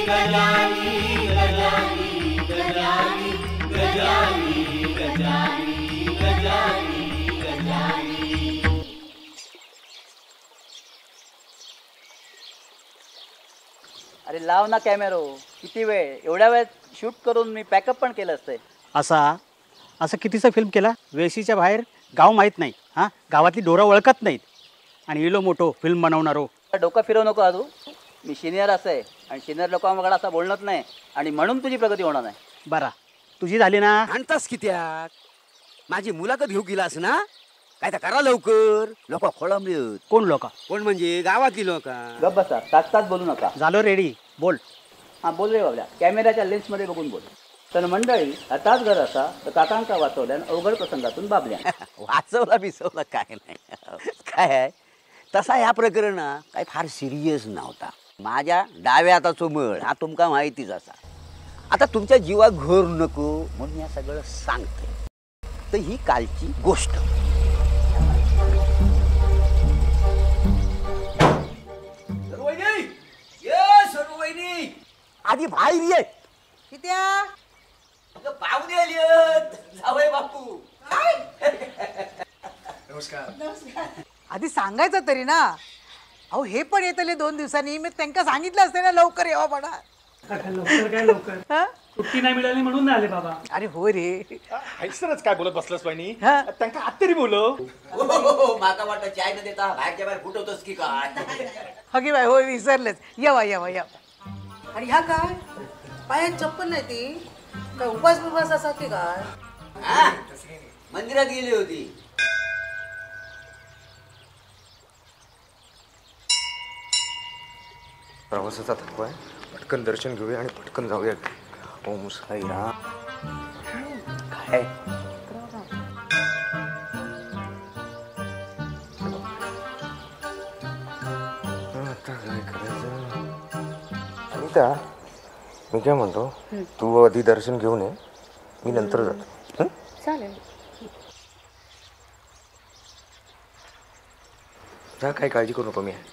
अरे लाव ना कॅमेरो. किती वेळ? एवढ्या वेळ शूट करून मी पॅकअप पण केलं असतंय. असं कितीचं फिल्म केला? वेशीच्या बाहेर गाव माहीत नाही. हां, गावातली डोरं ओळखत नाहीत आणि इलो मोठो फिल्म बनवणारो. डोकं फिरवू नको आजू. मी सिनियर असं आहे आणि सिनियर लोकांकडे असं बोलणंच नाही आणि म्हणून तुझी प्रगती होणार नाही. बरा तुझी झाली ना. आणतास कित्याक? माझी मुलाखत घेऊ गेलास ना? काय तर करा लवकर. लोक खोळंबलेत. कोण लोक? कोण म्हणजे गावातली लोक. गप बसा. तास बोलू नका. झालो रेडी. बोल. हां बोल रे बाबल्या. कॅमेऱ्याच्या लेन्समध्ये बघून बोल. तर मंडळी आताच घर असा तर काकांका वाचवल्यान अवघड प्रसंगातून बाबल्या. वाचवला बिचवला काय नाही. काय आहे तसा ह्या प्रकरणात काय फार सिरियस नव्हता. माझ्या डाव्या हाताचो मळ हा तुमका माहितीच असा. आता तुमच्या जीवात घर नको म्हणून या सगळं सांगते. तर ही कालची गोष्ट. आधी बाहेर ये. कित्या पाहुणे आलेत. जावई बापू. नमस्कार. आधी सांगायचं तरी ना. अहो हे पण येतले 2 दिवसांनी. मी त्यांना सांगितलं असते ना लवकर यावा पडा. लवकर सुट्टी नाही मिळाली म्हणून नाही आले बाबा. अरे हो रे. हैसरच काय बोलत बसलास वहिनी. त्यांना आत्तरी बोलव. माका वाटत चाय न देता बाहेरच्या बाहेर फुटवतोस की काय. हगी बाय होय विसरलेच. येवा येवा येवा. आणि ह्या काय पायात चप्पल नाही ती काय उपास बिपास असा की काय. मंदिरात गेली होती. प्रवासाचा थकवा आहे. पटकन दर्शन घेऊया आणि पटकन जाऊया. ओम साईराम. काय आता काय करायचं? अनिता मी काय म्हणतो तू आधी दर्शन घेऊन ये. मी नंतर जातो. चालेल. जा काही काळजी करू नको. मी आहे.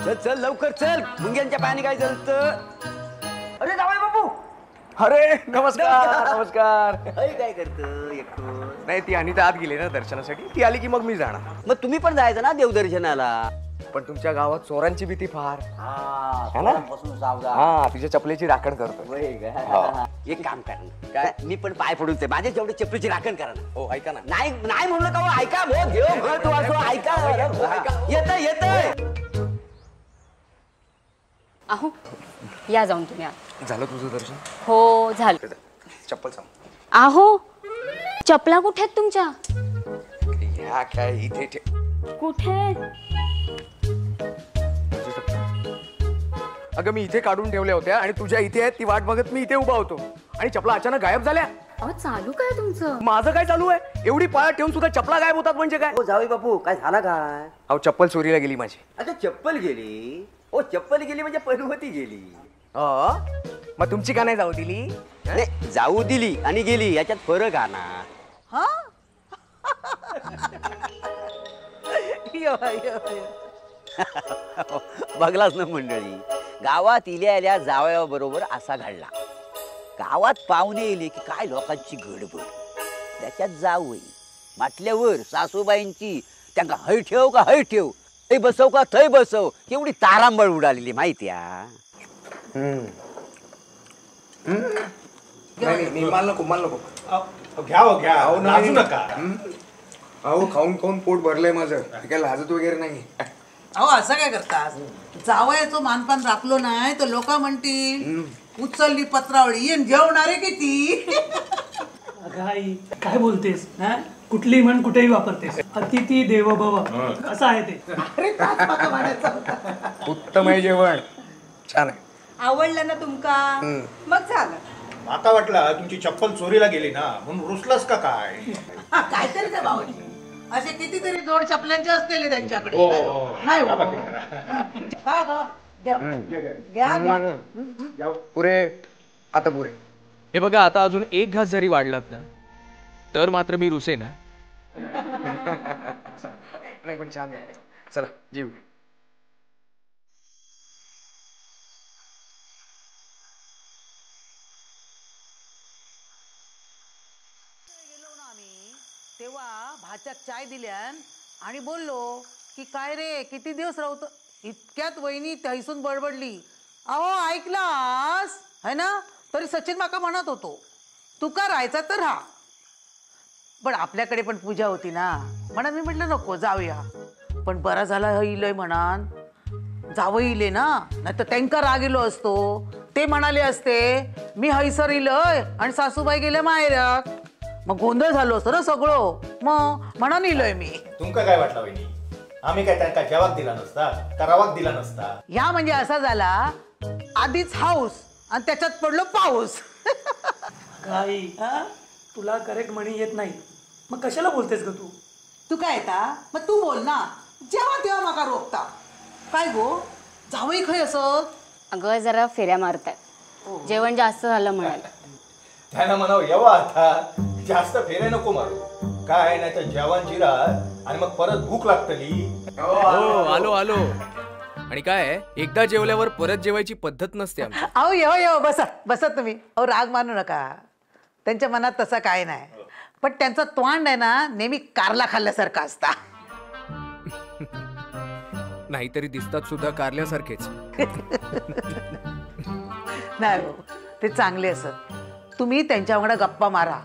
चल चल लवकर चल. मुंग्यांच्या पाणी काय जलत. अरे जावई बापू. अरे नमस्कार. नमस्कार. काय करतो एकटो? नाही ती अनिता आत गेली ना दर्शनासाठी. ती आली की मग मी जाणार. मग तुम्ही पण जायचं ना देवदर्शनाला. पण तुमच्या गावात चोरांची भीती फार. हा तिच्या चपलेची राखण करतो. एक काम करा. काय मी पण पाय पडून ते माझे जेवढे चपलीची राखण करा ना. हो ऐका ना. नाही नाही म्हणू नका. ऐका भो घेऊ तू असो. ऐका येत येत. अहो या जाऊन तुम्ही आत. झालं तुझं दर्शन? हो झालं. चप्पल सांग. अहो चपला कुठे आहेत तुमच्या? ह्या काय इथे कुठे? अगं मी इथे काढून ठेवल्या होत्या आणि तुझ्या इथे आहेत. ती वाट बघत मी इथे उभा होतो आणि चपला अचानक गायब झाल्या. अहो चालू काय तुमचं? माझं काय चालू आहे? एवढी पायात ठेवून सुद्धा चपला गायब होतात म्हणजे काय? हो जावई बापू काय झाला काय? अहो चप्पल चोरीला गेली माझी. आता चप्पल गेली. ओ चप्पल गेली म्हणजे पनवती गेली. मग तुमची का नाही जाऊ दिली? नाही जाऊ दिली आणि गेली याच्यात फरक आहे ना. बघलाच ना मंडळी. गावात इल्या जावया बरोबर असा घडला. गावात पाहुणे येले की काय लोकांची गडबड. त्याच्यात जावई म्हटल्यावर सासूबाईंची त्यांना हय ठेव का हय ठेव. थै बसव का थै बसव. केवढी तारांबळ उडालेली माहिती आहे. माल नको माल नको. घ्या नाजू नका. अहो खाऊन खाऊन पोट भरलंय माझं. काय लाजत वगैरे नाही. अहो असं काय करतात? जावयाचं मानपान राखलो नाही तर लोक म्हणतील उचलली पत्रावळी येऊन जेवणारे किती. आई काय बोलतेस? कुठली म्हण कुठेही वापरतेस. अतिथी देवो भव असं आहे ते. उत्तम आहे जेवण. छान आहे. आवडलं ना तुमका मग झालं. माका वाटला तुमची चप्पल चोरीला गेली ना म्हणून रुसलास का काय? काहीतरी त्या भाऊजी असे कितीतरी जोड चपल्यांचे असलेले त्यांच्याकडे. नाही हो. हा, हा. घ्या. घ्या, घ्या. पुरे आता पुरे. हे बघा, आता अजून एक घास जरी वाढलात ना तर मात्र मी रुसे ना. नाही पण छान आहे. चला जीव. तेव्हा भाच्यात चाय दिल्यान आणि बोललो की काय रे किती दिवस राहतो. इतक्यात वहिनी थैसून बडबडली, अहो ऐकलास है ना. तरी सचिन माका म्हणत होतो तुका राहायचा तर राहा, पण आपल्याकडे पण पूजा होती ना म्हणून मी म्हटलं नको जाऊया. पण बरा झाला इलय म्हणान जावं इले ना, नाही तर त्यांका राग इलो असतो. ते म्हणाले असते मी हैसर इलय आणि सासूबाई गेले माहेराक, मग गोंधळ झालो असतो ना सगळं. मग म्हणून इलोय मी. तुमका काय वाटलं वहिनी? आम्ही काय त्यांना जेवाक दिला नसता का रवाक दिला नसता? या म्हणजे असा झाला आधीच हाऊस आणि त्याच्यात पडलो पाऊस. काही तुला करेक्ट म्हणी येत नाही मग कशाला बोलतेस ग तू? तू काय येता मग तू बोल ना, जेव्हा तेव्हा माका रोखता. काय गो जावई खय असत? अगं जरा फेऱ्या मारताय, जेवण जास्त झालं म्हणाला. त्यांना म्हणावं येवा आता जास्त फेरे नको मारू काय, नाही तर जेवण जिरात आणि मग परत भूक लागतली. हो आलो आलो. आणि काय एकदा जेवल्यावर परत जेवायची पद्धत नसते आमची. अहो येव बसा बसा तुम्ही. अहो राग मानू नका, त्यांच्या मनात तसा काय नाही. पण त्यांचा तोंड आहे ना नेहमी कारला खाल्ल्यासारखा असता. नाहीतरी दिसतात सुद्धा कारल्यासारखेच. नाही हो ते चांगले असत. तुम्ही त्यांच्याकडे गप्पा मारा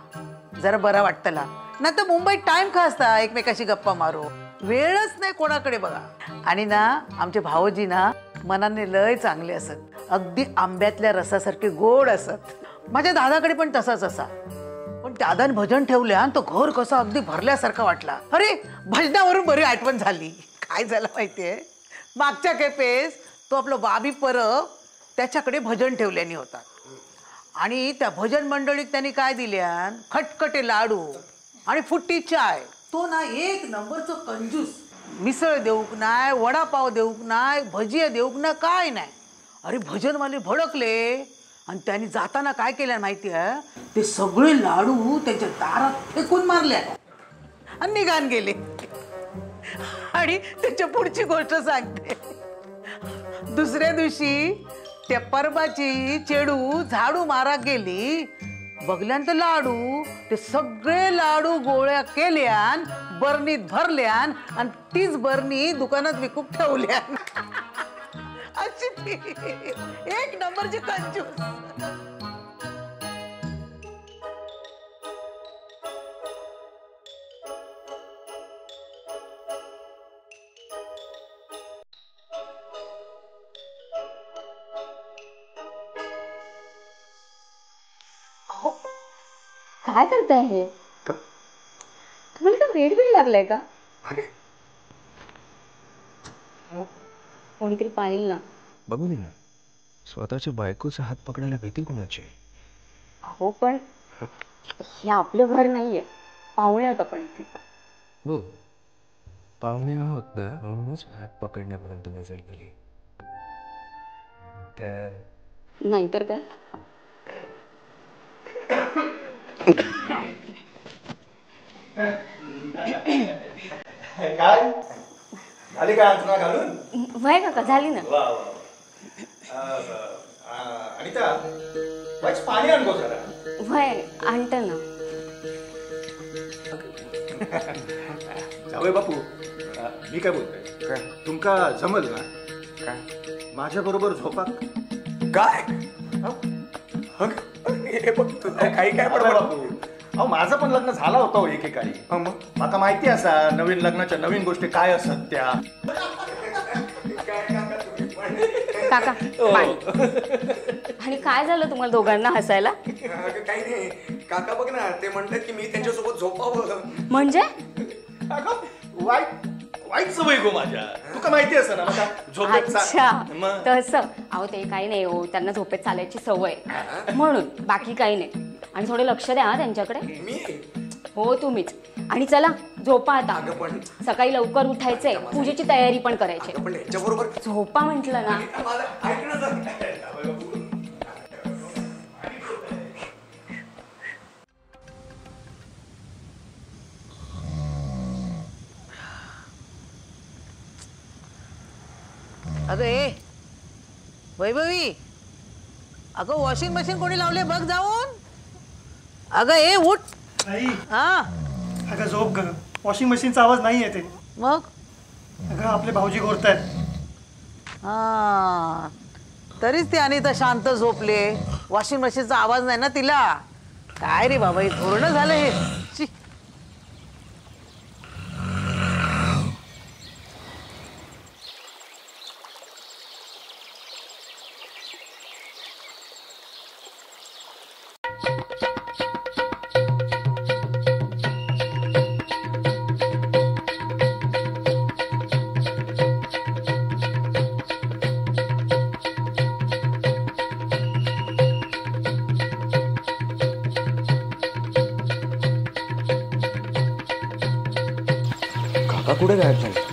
जरा बरं वाटतला, नाही तर मुंबईत टाइम का असता एकमेकाशी गप्पा मारो, वेळच नाही कोणाकडे बघा. आणि ना आमचे भाऊजी ना मनाने लय चांगले असत, अगदी आंब्यातल्या रसासारखे गोड असत. माझ्या दादाकडे पण तसाच असा. पण दादाने भजन ठेवले आणि तो घर कसा अगदी भरल्यासारखा वाटला. अरे भजनावरून बरी आठवण झाली. काय झालं माहितीये, मागच्या खेपेस तो आपलं बाबी परब त्याच्याकडे भजन ठेवल्याने होता आणि त्या भजन मंडळीत त्यांनी काय दिल्यान खटखटे लाडू आणि फुट्टी चाय. तो ना एक नंबरचं कंजूस. मिसळ देऊक नाही, वडापाव देऊक नाही, भजिया देऊक ना काय नाही. अरे भजनवाले भडकले आणि त्यांनी जाताना काय केलं माहिती आहे, ते सगळे लाडू त्यांच्या दारात फेकून मारल्या आणि निघान गेले. आणि त्याच्या पुढची गोष्ट सांगते, दुसऱ्या दिवशी त्या परबाची चेडू झाडू मारा गेली, बघल्यान तर लाडू ते सगळे लाडू गोळ्या केल्यान बरणीत भरल्यान आणि तीच बरणी दुकानात विकूक ठेवल्यान. अशी एक नंबरची कंजूस. काय करताय हे? तुम्हाला का वेड बिड लागलाय का? कोणीतरी पाहिल ना. बघू दे ना, स्वतःच्या बायकोचा हात पकडायला भीती कोणाची? हो पण हे आपलं घर नाहीये, पाहुणे आहोत आपण. हो पाहुणे आहोत ना, म्हणूनच हात पकडण्यापर्यंत नजर गेली. नाहीतर काय. काय झाली काय अंथरुणा घालून? वय काका झाली ना. वा वा. अनिता वाच पाणी आण गो जरा. वय आणत ना. जावई बापू, मी काय बोलतोय, तुमका जमल ना काय माझ्या बरोबर झोपा? काय हे बघ तुला काही काय अरे बापू, अहो माझं पण लग्न झालं होतं हो एकेकाळी. मग आता माहिती असा नवीन लग्नाच्या नवीन गोष्टी काय असत त्या. काका पाणी. आणि काय झालं तुम्हाला दोघांना हसायला? काही नाही काका बघ ना, ते म्हणतात की मी त्यांच्यासोबत झोपावं. म्हणजे अगं, वाईट सवय गो माझ्या, तुका माहिती असं ना मला झोपेत अच्छा मग तसं अहो ते काही नाही हो, त्यांना झोपेत चालायची सवय म्हणून, बाकी काही नाही. आणि थोडे लक्ष द्या हा त्यांच्याकडे. मी हो तुम्हीच. आणि चला झोपा आता, सकाळी लवकर उठायचंय, पूजेची तयारी पण करायची. पण याच्याबरोबर झोपा म्हटलं ना. अगं ए वैभवी, अगं वॉशिंग मशीन कोणी लावले बघ जाऊन. अगं ए उठ. आई हा अगं झोप ग, वॉशिंग मशीनचा आवाज नाही येते. मग अगं आपले भाऊजी घोरतायत. हा तरीच ती अनिता शांत झोपले. वॉशिंग मशीनचा आवाज नाही ना तिला. काय रे बाबा, हे धोरणं झालं हे. शी. काका कुठे गायब झाले?